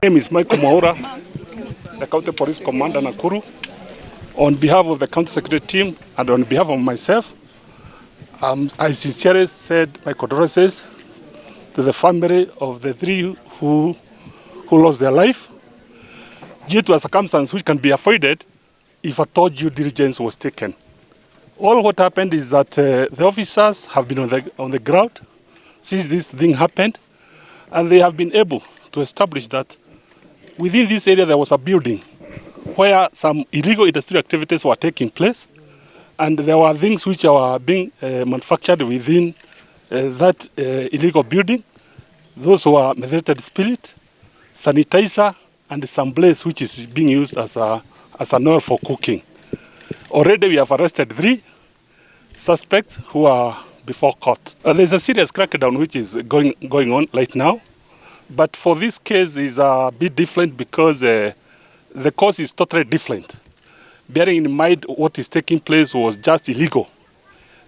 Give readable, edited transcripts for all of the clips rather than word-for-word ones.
My name is Michael Maura, the County Police Commander Nakuru. On behalf of the County Security team and on behalf of myself, I sincerely said my condolences to the family of the three who lost their life due to a circumstance which can be avoided if a thorough due diligence was taken. All what happened is that the officers have been on the ground since this thing happened, and they have been able to establish that within this area there was a building where some illegal industrial activities were taking place, and there were things which were being manufactured within that illegal building. Those were methylated spirit, sanitizer, and some blaze which is being used as an oil for cooking. Already we have arrested 3 suspects who are before court. There's a serious crackdown which is going on right now, but for this case is a bit different because the cause is totally different. Bearing in mind what is taking place was just illegal.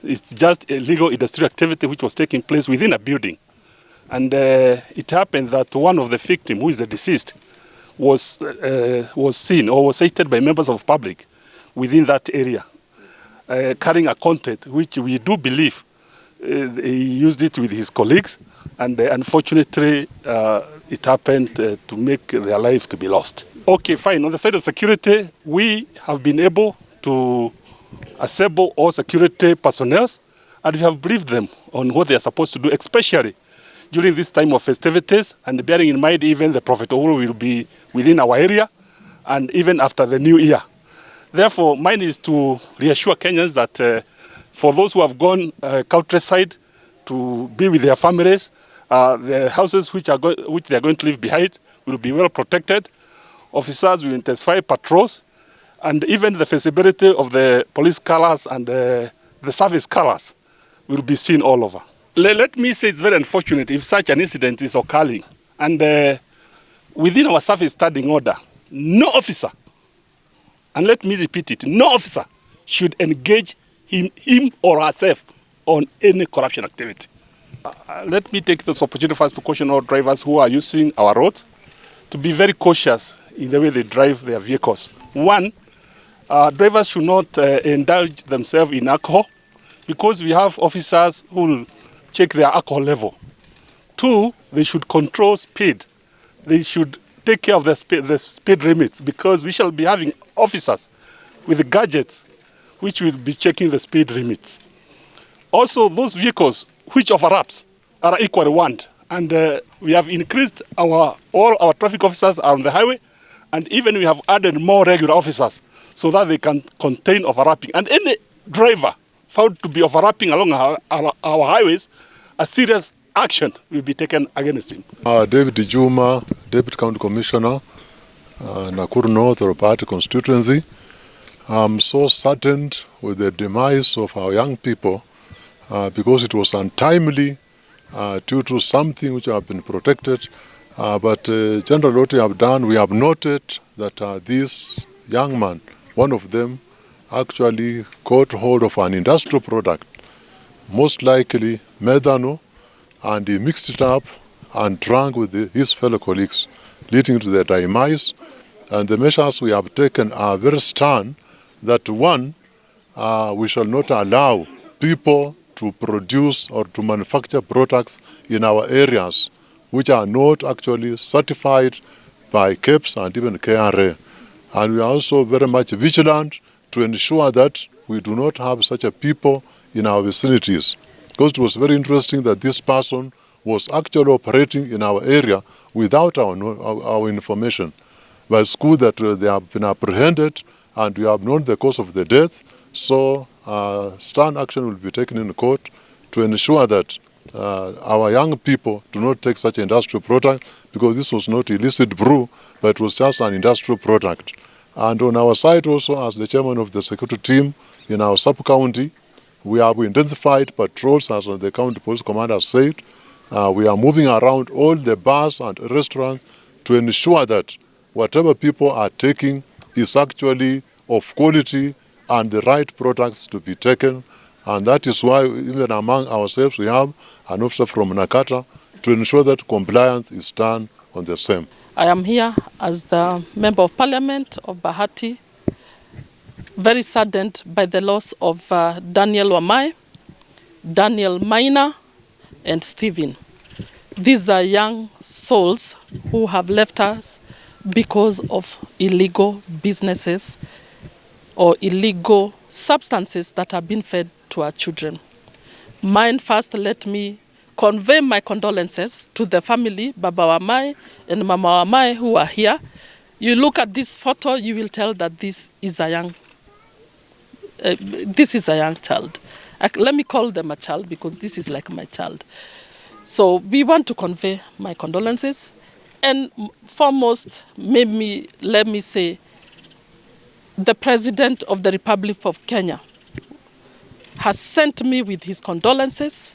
It's just illegal industrial activity which was taking place within a building. And it happened that one of the victims, who is the deceased, was seen or was sighted by members of the public within that area, carrying a content which we do believe he used it with his colleagues, and unfortunately it happened to make their life to be lost. Okay, fine. On the side of security, we have been able to assemble all security personnel, and we have briefed them on what they are supposed to do, especially during this time of festivities, and bearing in mind even the Prophet Uhuru will be within our area, and even after the new year. Therefore, mine is to reassure Kenyans that for those who have gone countryside to be with their families, the houses which they are going to leave behind will be well protected. Officers will intensify patrols, and even the visibility of the police colors and the service colors will be seen all over. Let me say it's very unfortunate if such an incident is occurring, and within our service standing order, no officer, and let me repeat it, no officer should engage him or herself on any corruption activity. Let me take this opportunity first to caution all drivers who are using our roads to be very cautious in the way they drive their vehicles. One, drivers should not indulge themselves in alcohol, because we have officers who will check their alcohol level. 2, they should control speed. They should take care of the speed limits, because we shall be having officers with gadgets which will be checking the speed limits. Also, those vehicles which overlaps are equally warned, and we have increased all our traffic officers are on the highway, and even we have added more regular officers so that they can contain overlapping. And any driver found to be overlapping along our highways, a serious action will be taken against him. David Juma, Deputy County Commissioner, Nakuru-3 or Bahati constituency. I'm so saddened with the demise of our young people because it was untimely due to something which have been protected. But generally what we have done, we have noted that this young man, one of them, actually got hold of an industrial product, most likely methanol, and he mixed it up and drank with his fellow colleagues, leading to their demise. And the measures we have taken are very stern, that one, we shall not allow people to produce or to manufacture products in our areas which are not actually certified by KEPS and even KRA. And we are also very much vigilant to ensure that we do not have such a people in our vicinities. Because it was very interesting that this person was actually operating in our area without our information. But it's good that they have been apprehended and we have known the cause of the death. So stern action will be taken in court to ensure that our young people do not take such industrial product, because this was not illicit brew, but it was just an industrial product. And on our side also, as the chairman of the security team in our sub-county, we have intensified patrols, as the county police commander said. We are moving around all the bars and restaurants to ensure that whatever people are taking is actually of quality and the right products to be taken. And that is why even among ourselves we have an officer from Nakata to ensure that compliance is done on the same. I am here as the Member of Parliament of Bahati, very saddened by the loss of Daniel Wamai, Daniel Maina, and Stephen. These are young souls who have left us because of illegal businesses or illegal substances that have been fed to our children. Mine first, let me convey my condolences to the family, Baba Wamai and Mama Wamai, who are here. You look at this photo, you will tell that this is a young child. Let me call them a child because this is like my child. So we want to convey my condolences. And foremost, let me say, the President of the Republic of Kenya has sent me with his condolences.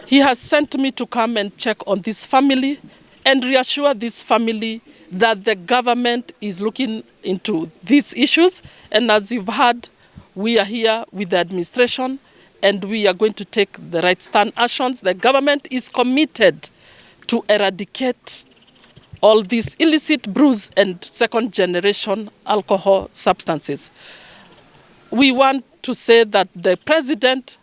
He has sent me to come and check on this family and reassure this family that the government is looking into these issues. And as you've heard, we are here with the administration and we are going to take the right stand actions. The government is committed to eradicate all these illicit brews and second-generation alcohol substances. We want to say that the President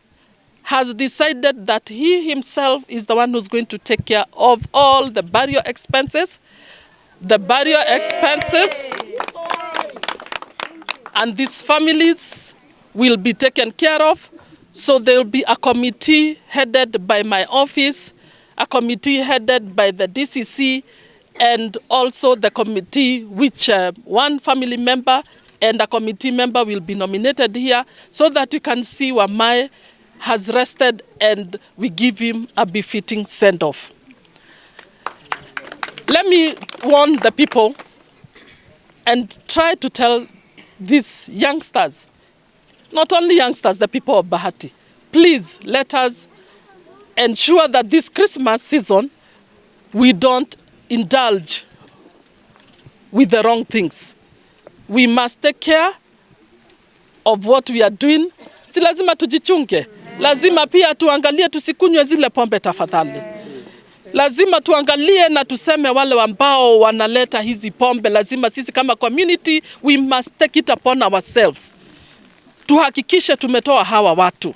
has decided that he himself is the one who's going to take care of all the burial expenses. And these families will be taken care of. So there will be a committee headed by my office, a committee headed by the DCC, and also the committee which one family member and a committee member will be nominated here so that you can see Wamai has rested and we give him a befitting send-off. Let me warn the people and try to tell these youngsters, not only youngsters, the people of Bahati, please let us ensure that this Christmas season we don't indulge with the wrong things. We must take care of what we are doing. Si lazima tujichunge. Lazima pia tuangalie tusikunywe zile pombe tafadhali. Lazima tuangalie na tuseme wale ambao wanaleta hizi pombe. Lazima sisi kama community, we must take it upon ourselves. Tuhakikishe tumetoa hawa watu.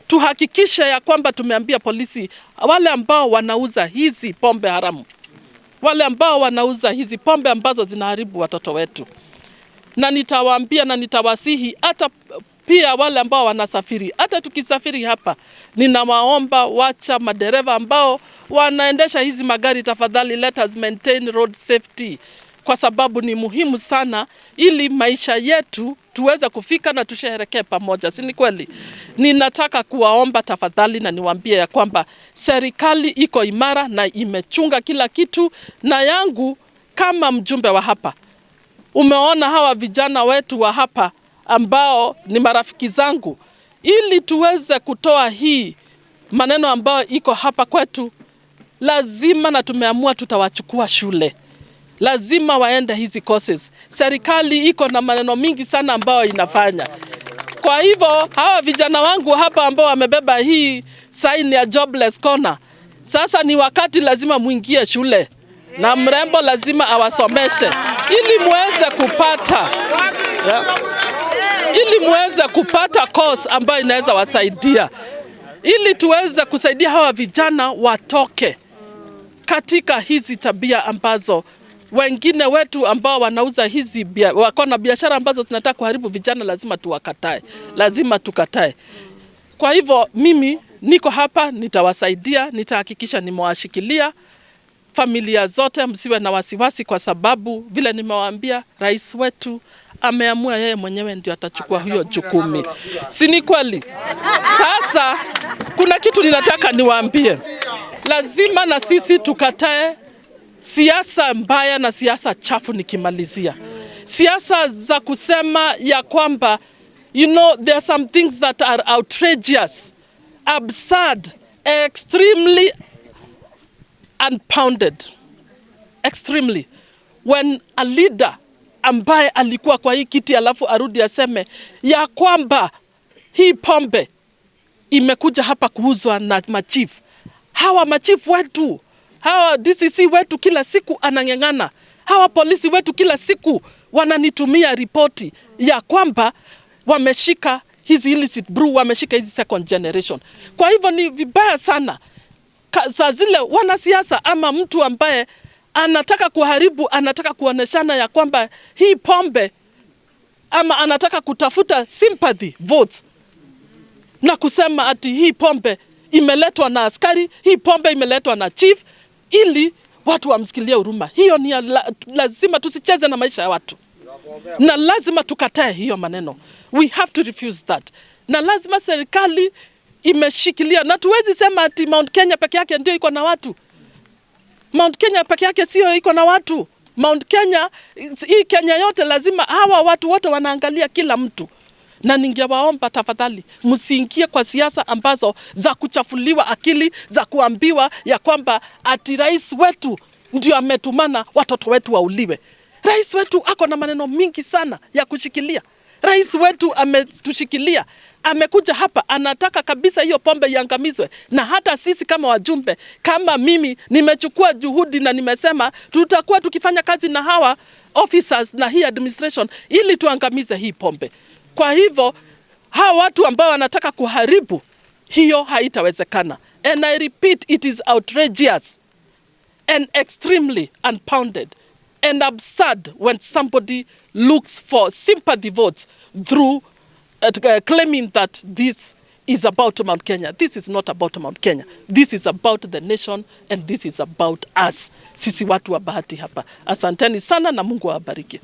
Tuhakikishe ya kwamba tumeambia polisi wale ambao wanauza hizi pombe haramu. Wale ambao wanauza hizi pombe ambazo zinaharibu watoto wetu. Na nitawaambia na nitawasihi hata pia wale ambao wanasafiri. Hata tukisafiri hapa, ninawaomba wacha madereva ambao wanaendesha hizi magari tafadhali, let us maintain road safety. Kwa sababu ni muhimu sana ili maisha yetu tuweze kufika na tusherehekee pamoja. Si ni kweli? Ninataka kuwaomba tafadhali na niwaambie ya kwamba serikali iko imara na imechunga kila kitu. Na yangu kama mjumbe wa hapa, umeona hawa vijana wetu wa hapa ambao ni marafiki zangu, ili tuweze kutoa hii maneno ambayo iko hapa kwetu, lazima na tumeamua tutawachukua shule. Lazima waende hizi courses. Serikali iko na maneno mingi sana ambayo inafanya. Kwa hivyo hawa vijana wangu hapa ambao wamebeba hii sign ya jobless corner, sasa ni wakati lazima muingie shule. Na mrembo lazima awasomeshe ili muweze kupata course ambayo inaweza wasaidia, ili tuweze kusaidia hawa vijana watoke katika hizi tabia ambazo wengine wetu ambao wanauza hizi wako na biashara ambazo zinataka kuharibu vijana. Lazima tuwakatae, lazima tukatae. Kwa hivyo mimi niko hapa, nitawasaidia, nitahakikisha nimewashikilia. Familia zote msiwe na wasiwasi, kwa sababu vile nimewaambia, rais wetu ameamua yeye mwenyewe ndio atachukua hiyo jukumu. Si ni kweli? Sasa kuna kitu ninataka niwaambie. Lazima na sisi tukatae siasa mbaya na siasa chafu. Nikimalizia, siasa za kusema ya kwamba there are some things that are outrageous, absurd, extremely unfounded, extremely. When a leader ambaye alikuwa kwa hii kiti alafu arudi aseme ya kwamba hii pombe imekuja hapa kuuzwa na machief. Hawa machief wetu Hawa DCC wetu kila siku anang'eng'ana. Hawa polisi wetu kila siku wananitumia ripoti ya kwamba wameshika hizi illicit brew, wameshika hizi second generation. Kwa hivyo ni vibaya sana saa zile wanasiasa ama mtu ambaye anataka kuharibu, anataka kuoneshana ya kwamba hii pombe, ama anataka kutafuta sympathy votes na kusema ati hii pombe imeletwa na askari, hii pombe imeletwa na chief, ili watu wamsikilie huruma. Hiyo ni lazima tusicheze na maisha ya watu. Na lazima tukatae hiyo maneno. We have to refuse that. Na lazima serikali imeshikilia, na tuwezi sema ati Mount Kenya peke yake ndio iko na watu. Mount Kenya peke yake sio iko na watu. Mount Kenya, hii Kenya yote lazima hawa watu wote wanaangalia kila mtu. Na ningewaomba tafadhali msiingie kwa siasa ambazo za kuchafuliwa akili, za kuambiwa ya kwamba ati rais wetu ndio ametumana watoto wetu wauliwe. Rais wetu ako na maneno mingi sana ya kushikilia. Rais wetu ametushikilia. Amekuja hapa anataka kabisa hiyo pombe iangamizwe, na hata sisi kama wajumbe, kama mimi nimechukua juhudi na nimesema tutakuwa tukifanya kazi na hawa officers na hii administration ili tuangamize hii pombe. Kwa hivyo hawa watu ambao wanataka kuharibu hiyo haitawezekana. And I repeat, it is outrageous and extremely unfounded and absurd when somebody looks for sympathy votes through claiming that this is about Mount Kenya. This is not about Mount Kenya. This is about the nation and this is about us. Sisi watu wa Bahati hapa. Asanteni sana na Mungu awabariki.